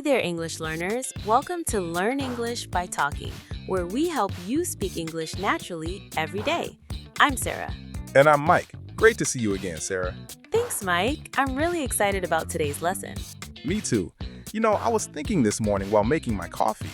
Hi there, English learners. Welcome to Learn English by Talking, where we help you speak English naturally every day. I'm Sarah. And I'm Mike. Great to see you again, Sarah. Thanks, Mike. I'm really excited about today's lesson. Me too. I was thinking this morning while making my coffee.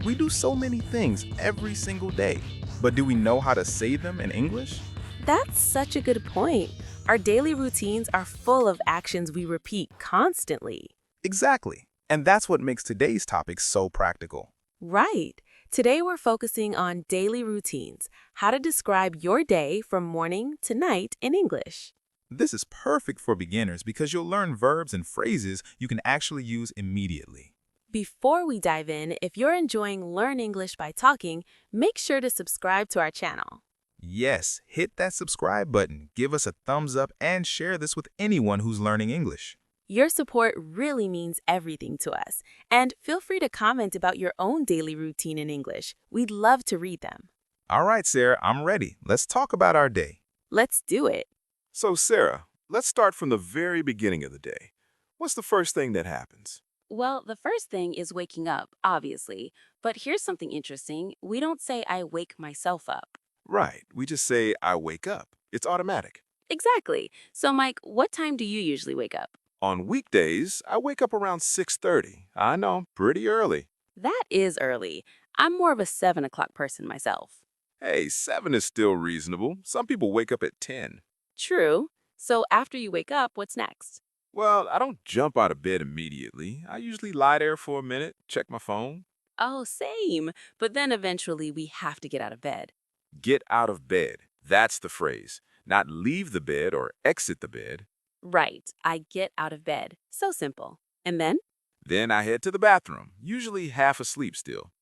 We do so many things every single day, but do we know how to say them in English? That's such a good point. Our daily routines are full of actions we repeat constantly. Exactly. And that's what makes today's topic so practical. Right. Today we're focusing on daily routines, how to describe your day from morning to night in English. This is perfect for beginners because you'll learn verbs and phrases you can actually use immediately. Before we dive in, if you're enjoying Learn English by Talking, make sure to subscribe to our channel. Yes, hit that subscribe button, give us a thumbs up, and share this with anyone who's learning English. Your support really means everything to us, and feel free to comment about your own daily routine in English. We'd love to read them. All right, Sarah, I'm ready. Let's talk about our day. Let's do it. So, Sarah, let's start from the very beginning of the day. What's the first thing that happens? Well, the first thing is waking up, obviously. But here's something interesting. We don't say I wake myself up. Right, we just say, I wake up. It's automatic. Exactly. So, Mike, what time do you usually wake up? On weekdays, I wake up around 6:30. I know, pretty early. That is early. I'm more of a 7 o'clock person myself. Hey, 7 is still reasonable. Some people wake up at 10. True. So, after you wake up, what's next? Well, I don't jump out of bed immediately. I usually lie there for a minute, check my phone. Oh, same. But then eventually we have to get out of bed. Get out of bed. That's the phrase. Not leave the bed or exit the bed. Right. I get out of bed. So simple. And then? Then I head to the bathroom, usually half asleep still.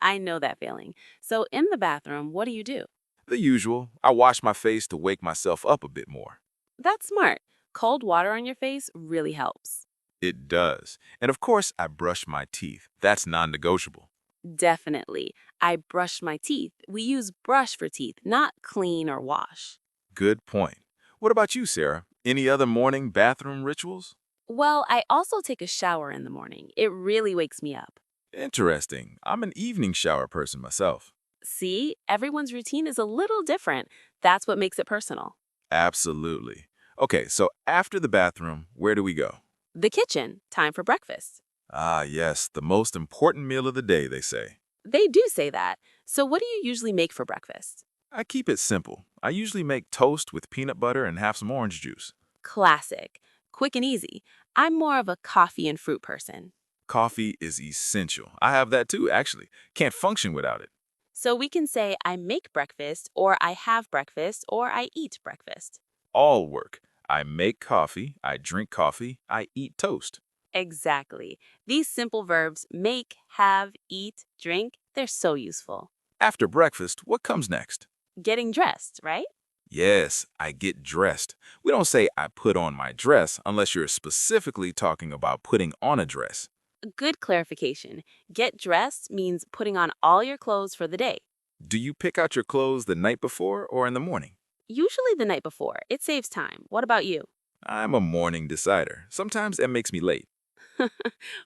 I know that feeling. So, in the bathroom, what do you do? The usual. I wash my face to wake myself up a bit more. That's smart. Cold water on your face really helps. It does. And of course, I brush my teeth. That's non-negotiable. Definitely. I brush my teeth. We use brush for teeth, not clean or wash. Good point. What about you, Sarah? Any other morning bathroom rituals? Well, I also take a shower in the morning. It really wakes me up. Interesting. I'm an evening shower person myself. See, everyone's routine is a little different. That's what makes it personal. Absolutely. Okay, so after the bathroom, where do we go? The kitchen, time for breakfast. Ah, yes, the most important meal of the day, they say. They do say that. So what do you usually make for breakfast? I keep it simple. I usually make toast with peanut butter and have some orange juice. Classic. Quick and easy. I'm more of a coffee and fruit person. Coffee is essential. I have that too, actually. Can't function without it. So we can say I make breakfast, or I have breakfast, or I eat breakfast. All work. I make coffee, I drink coffee, I eat toast. Exactly. These simple verbs, make, have, eat, drink, they're so useful. After breakfast, what comes next? Getting dressed, right? Yes, I get dressed. We don't say I put on my dress unless you're specifically talking about putting on a dress. A good clarification. Get dressed means putting on all your clothes for the day. Do you pick out your clothes the night before or in the morning? Usually the night before. It saves time. What about you? I'm a morning decider. Sometimes it makes me late.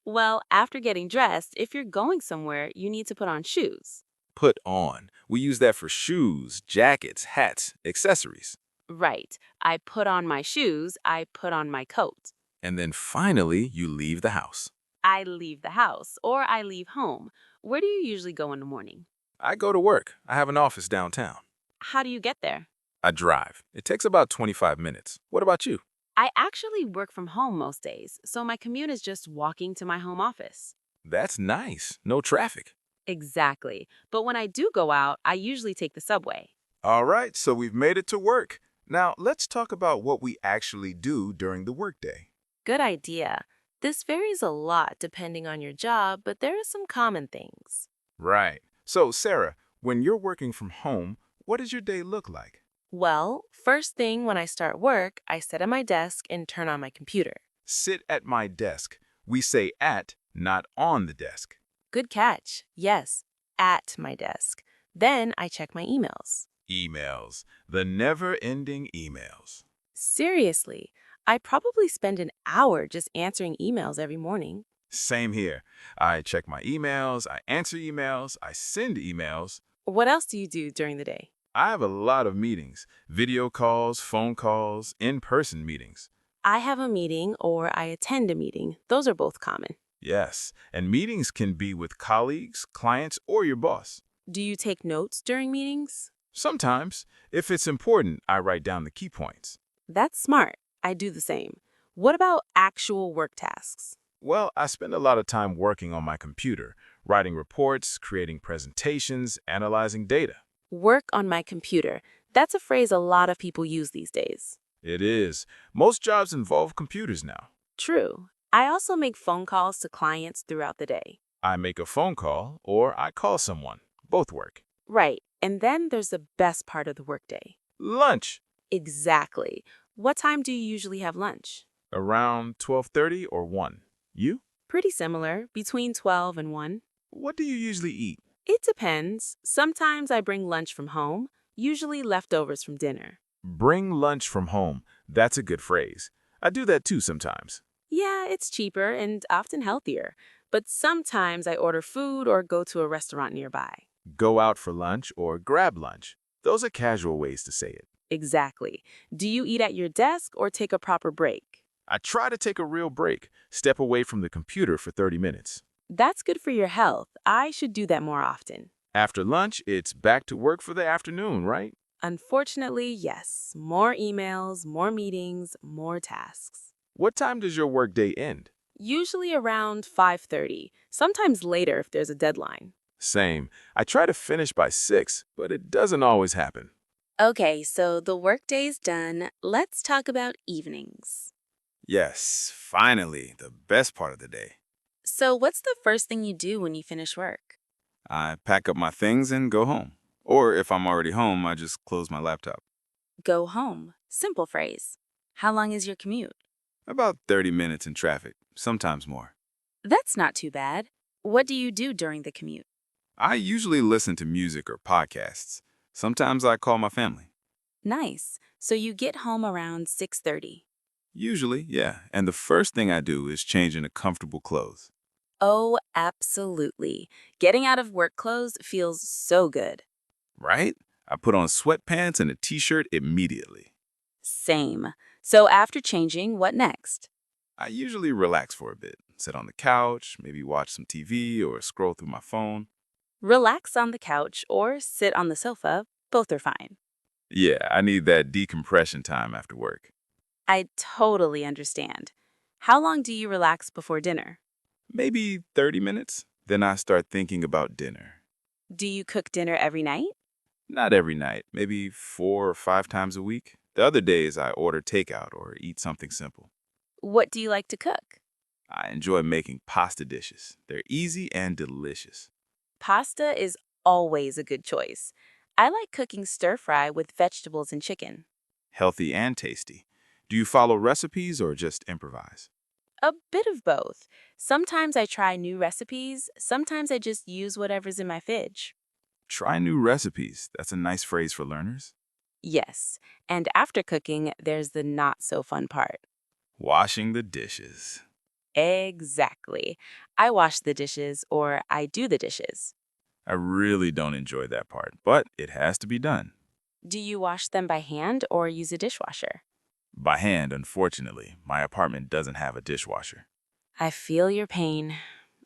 Well, after getting dressed, if you're going somewhere, you need to put on shoes. Put on. We use that for shoes, jackets, hats, accessories. Right. I put on my shoes. I put on my coat. And then finally, you leave the house. I leave the house or I leave home. Where do you usually go in the morning? I go to work. I have an office downtown. How do you get there? I drive. It takes about 25 minutes. What about you? I actually work from home most days, so my commute is just walking to my home office. That's nice. No traffic. Exactly. But when I do go out, I usually take the subway. All right, so we've made it to work. Now, let's talk about what we actually do during the workday. Good idea. This varies a lot depending on your job, but there are some common things. Right. So, Sarah, when you're working from home, what does your day look like? Well, first thing when I start work, I sit at my desk and turn on my computer. Sit at my desk. We say at, not on the desk. Good catch. Yes, at my desk. Then I check my emails. Emails. The never-ending emails. Seriously, I probably spend an hour just answering emails every morning. Same here. I check my emails, I answer emails, I send emails. What else do you do during the day? I have a lot of meetings, video calls, phone calls, in-person meetings. I have a meeting or I attend a meeting. Those are both common. Yes, and meetings can be with colleagues, clients, or your boss. Do you take notes during meetings? Sometimes, if it's important, I write down the key points. That's smart. I do the same. What about actual work tasks? Well, I spend a lot of time working on my computer, writing reports, creating presentations, analyzing data. Work on my computer. That's a phrase a lot of people use these days. It is. Most jobs involve computers now. True. I also make phone calls to clients throughout the day. I make a phone call or I call someone. Both work. Right. And then there's the best part of the workday. Lunch. Exactly. What time do you usually have lunch? Around 12:30 or 1. You? Pretty similar, between 12 and 1. What do you usually eat? It depends. Sometimes I bring lunch from home, usually leftovers from dinner. Bring lunch from home. That's a good phrase. I do that too sometimes. Yeah, it's cheaper and often healthier, but sometimes I order food or go to a restaurant nearby. Go out for lunch or grab lunch. Those are casual ways to say it. Exactly. Do you eat at your desk or take a proper break? I try to take a real break, step away from the computer for 30 minutes. That's good for your health. I should do that more often. After lunch, it's back to work for the afternoon, right? Unfortunately, yes. More emails, more meetings, more tasks. What time does your workday end? Usually around 5:30, sometimes later if there's a deadline. Same. I try to finish by 6, but it doesn't always happen. Okay, so the workday's done. Let's talk about evenings. Yes, finally, the best part of the day. So what's the first thing you do when you finish work? I pack up my things and go home. Or if I'm already home, I just close my laptop. Go home. Simple phrase. How long is your commute? About 30 minutes in traffic, sometimes more. That's not too bad. What do you do during the commute? I usually listen to music or podcasts. Sometimes I call my family. Nice. So you get home around 6:30. Usually, yeah. And the first thing I do is change into comfortable clothes. Oh, absolutely. Getting out of work clothes feels so good. Right? I put on sweatpants and a t-shirt immediately. Same. So after changing, what next? I usually relax for a bit, sit on the couch, maybe watch some TV or scroll through my phone. Relax on the couch or sit on the sofa. Both are fine. Yeah, I need that decompression time after work. I totally understand. How long do you relax before dinner? Maybe 30 minutes, then I start thinking about dinner. Do you cook dinner every night? Not every night, maybe 4 or 5 times a week. The other days I order takeout or eat something simple. What do you like to cook? I enjoy making pasta dishes. They're easy and delicious. Pasta is always a good choice. I like cooking stir fry with vegetables and chicken. Healthy and tasty. Do you follow recipes or just improvise? A bit of both. Sometimes I try new recipes, sometimes I just use whatever's in my fridge. Try new recipes. That's a nice phrase for learners. Yes, and after cooking, there's the not so fun part. Washing the dishes. Exactly. I wash the dishes or I do the dishes. I really don't enjoy that part, but it has to be done. Do you wash them by hand or use a dishwasher? By hand, unfortunately. My apartment doesn't have a dishwasher. I feel your pain.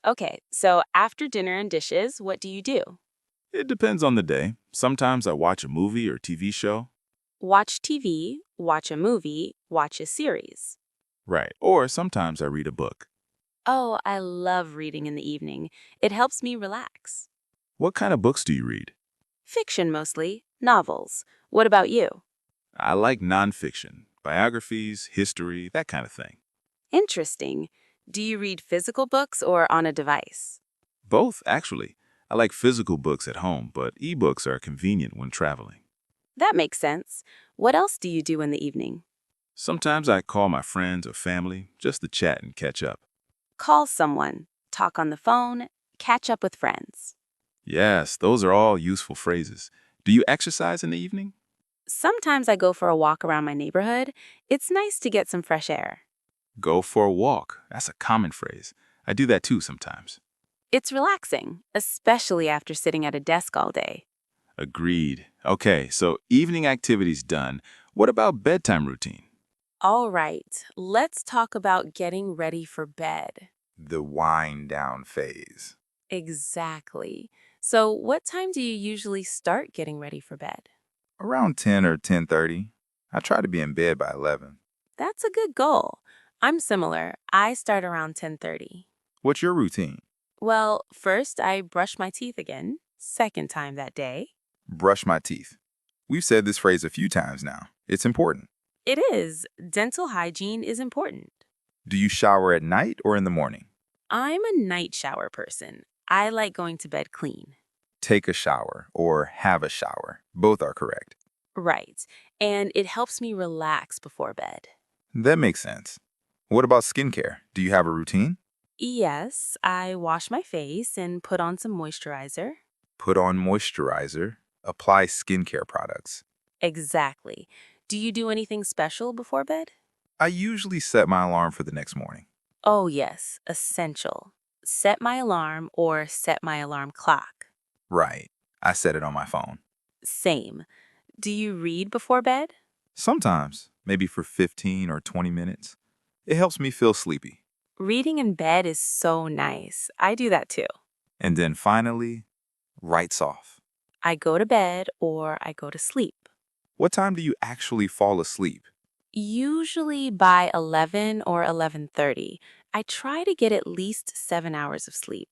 Okay, so after dinner and dishes, what do you do? It depends on the day. Sometimes I watch a movie or TV show. Watch TV, watch a movie, watch a series. Right. Or sometimes I read a book. Oh, I love reading in the evening. It helps me relax. What kind of books do you read? Fiction mostly, novels. What about you? I like nonfiction, biographies, history, that kind of thing. Interesting. Do you read physical books or on a device? Both, actually. I like physical books at home, but ebooks are convenient when traveling. That makes sense. What else do you do in the evening? Sometimes I call my friends or family just to chat and catch up. Call someone, talk on the phone, catch up with friends. Yes, those are all useful phrases. Do you exercise in the evening? Sometimes I go for a walk around my neighborhood. It's nice to get some fresh air. Go for a walk. That's a common phrase. I do that too sometimes. It's relaxing, especially after sitting at a desk all day. Agreed. Okay, so evening activities done. What about bedtime routine? All right, let's talk about getting ready for bed. The wind down phase. Exactly. So, what time do you usually start getting ready for bed? Around 10 or 10:30. I try to be in bed by 11. That's a good goal. I'm similar. I start around 10:30. What's your routine? Well, first I brush my teeth again, second time that day. Brush my teeth. We've said this phrase a few times now. It's important. It is. Dental hygiene is important. Do you shower at night or in the morning? I'm a night shower person. I like going to bed clean. Take a shower or have a shower. Both are correct. Right. And it helps me relax before bed. That makes sense. What about skincare? Do you have a routine? Yes, I wash my face and put on some moisturizer. Put on moisturizer. Apply skincare products. Exactly. Do you do anything special before bed? I usually set my alarm for the next morning. Oh, yes, essential. Set my alarm or set my alarm clock. Right. I set it on my phone. Same. Do you read before bed? Sometimes, maybe for 15 or 20 minutes. It helps me feel sleepy. Reading in bed is so nice. I do that too. And then finally, writes off. I go to bed or I go to sleep. What time do you actually fall asleep? Usually by 11 or 11:30. I try to get at least 7 hours of sleep.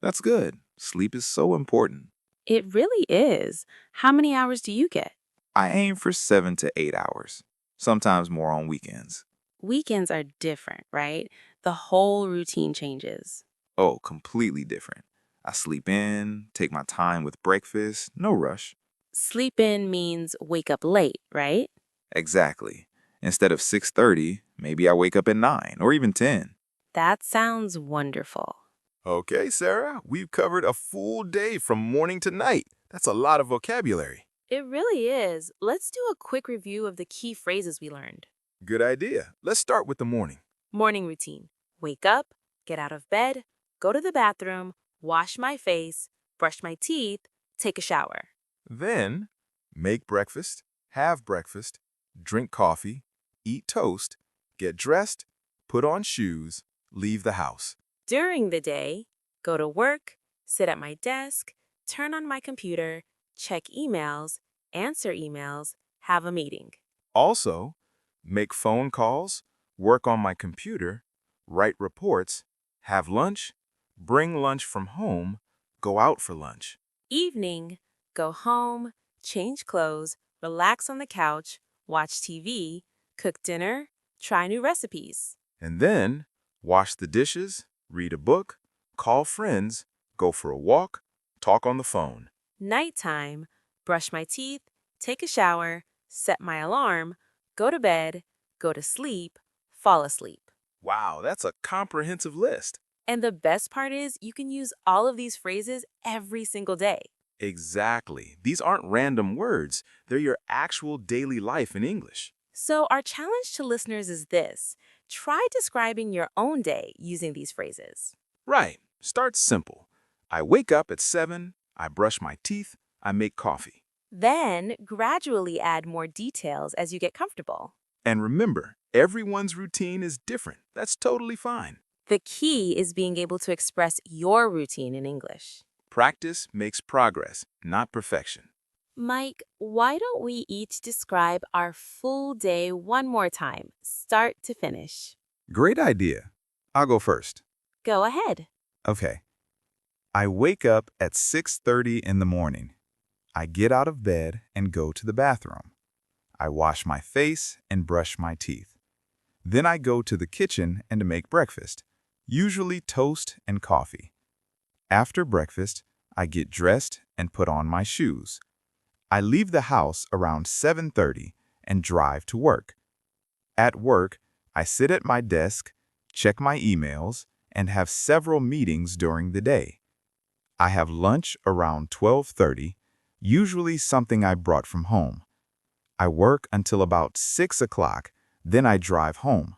That's good. Sleep is so important. It really is. How many hours do you get? I aim for 7 to 8 hours, sometimes more on weekends. Weekends are different, right? The whole routine changes. Oh, completely different. I sleep in, take my time with breakfast, no rush. Sleep in means wake up late, right? Exactly. Instead of 6:30, maybe I wake up at 9 or even 10. That sounds wonderful. Okay, Sarah, we've covered a full day from morning to night. That's a lot of vocabulary. It really is. Let's do a quick review of the key phrases we learned. Good idea. Let's start with the morning. Morning routine. Wake up, get out of bed, go to the bathroom, wash my face, brush my teeth, take a shower. Then, make breakfast, have breakfast, drink coffee, eat toast, get dressed, put on shoes, leave the house. During the day, go to work, sit at my desk, turn on my computer, check emails, answer emails, have a meeting. Also, make phone calls, work on my computer, write reports, have lunch, bring lunch from home, go out for lunch. Evening, go home, change clothes, relax on the couch, watch TV, cook dinner, try new recipes. And then, wash the dishes, read a book, call friends, go for a walk, talk on the phone. Nighttime, brush my teeth, take a shower, set my alarm, go to bed, go to sleep, fall asleep. Wow, that's a comprehensive list. And the best part is you can use all of these phrases every single day. Exactly. These aren't random words. They're your actual daily life in English. So our challenge to listeners is this. Try describing your own day using these phrases. Right. Start simple. I wake up at 7, I brush my teeth, I make coffee. Then gradually add more details as you get comfortable. And remember, everyone's routine is different. That's totally fine. The key is being able to express your routine in English. Practice makes progress, not perfection. Mike, why don't we each describe our full day one more time, start to finish? Great idea. I'll go first. Go ahead. Okay. I wake up at 6:30 in the morning. I get out of bed and go to the bathroom. I wash my face and brush my teeth. Then I go to the kitchen and make breakfast, usually toast and coffee. After breakfast, I get dressed and put on my shoes. I leave the house around 7:30 and drive to work. At work, I sit at my desk, check my emails, and have several meetings during the day. I have lunch around 12:30, usually something I brought from home. I work until about 6 o'clock, then I drive home.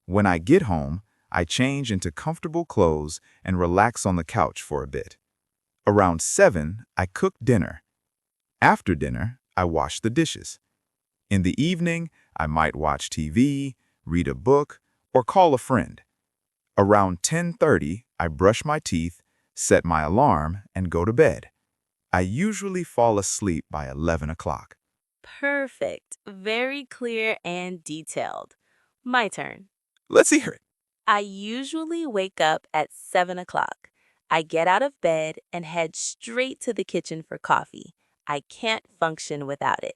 When I get home, I change into comfortable clothes and relax on the couch for a bit. Around 7, I cook dinner. After dinner, I wash the dishes. In the evening, I might watch TV, read a book, or call a friend. Around 10:30, I brush my teeth, set my alarm, and go to bed. I usually fall asleep by 11 o'clock. Perfect. Very clear and detailed. My turn. Let's hear it. I usually wake up at 7 o'clock. I get out of bed and head straight to the kitchen for coffee. I can't function without it.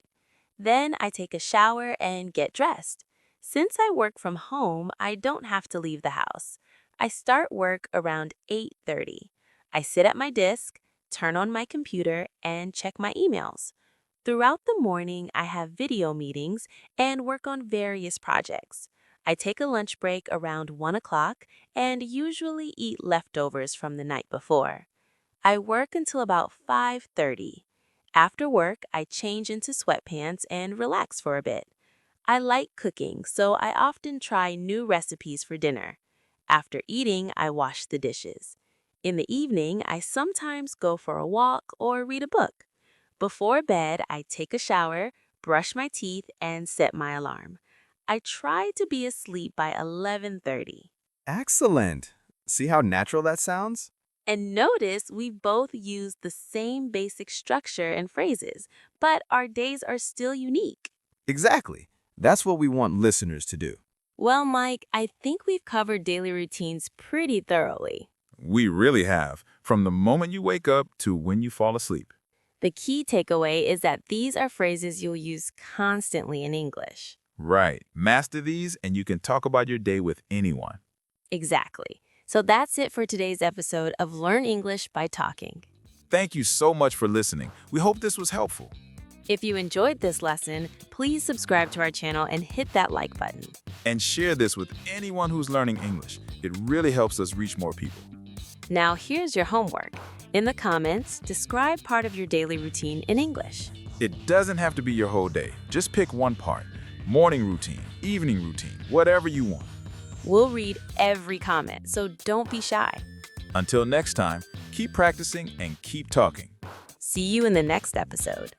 Then I take a shower and get dressed. Since I work from home, I don't have to leave the house. I start work around 8:30. I sit at my desk, turn on my computer, and check my emails. Throughout the morning, I have video meetings and work on various projects. I take a lunch break around 1 o'clock and usually eat leftovers from the night before. I work until about 5:30. After work, I change into sweatpants and relax for a bit. I like cooking, so I often try new recipes for dinner. After eating, I wash the dishes. In the evening, I sometimes go for a walk or read a book. Before bed, I take a shower, brush my teeth, and set my alarm. I try to be asleep by 11:30. Excellent. See how natural that sounds? And notice we both use the same basic structure and phrases, but our days are still unique. Exactly. That's what we want listeners to do. Well, Mike, I think we've covered daily routines pretty thoroughly. We really have, from the moment you wake up to when you fall asleep. The key takeaway is that these are phrases you'll use constantly in English. Right. Master these and you can talk about your day with anyone. Exactly. So that's it for today's episode of Learn English by Talking. Thank you so much for listening. We hope this was helpful. If you enjoyed this lesson, please subscribe to our channel and hit that like button. And share this with anyone who's learning English. It really helps us reach more people. Now here's your homework. In the comments, describe part of your daily routine in English. It doesn't have to be your whole day. Just pick one part. Morning routine, evening routine, whatever you want. We'll read every comment, so don't be shy. Until next time, keep practicing and keep talking. See you in the next episode.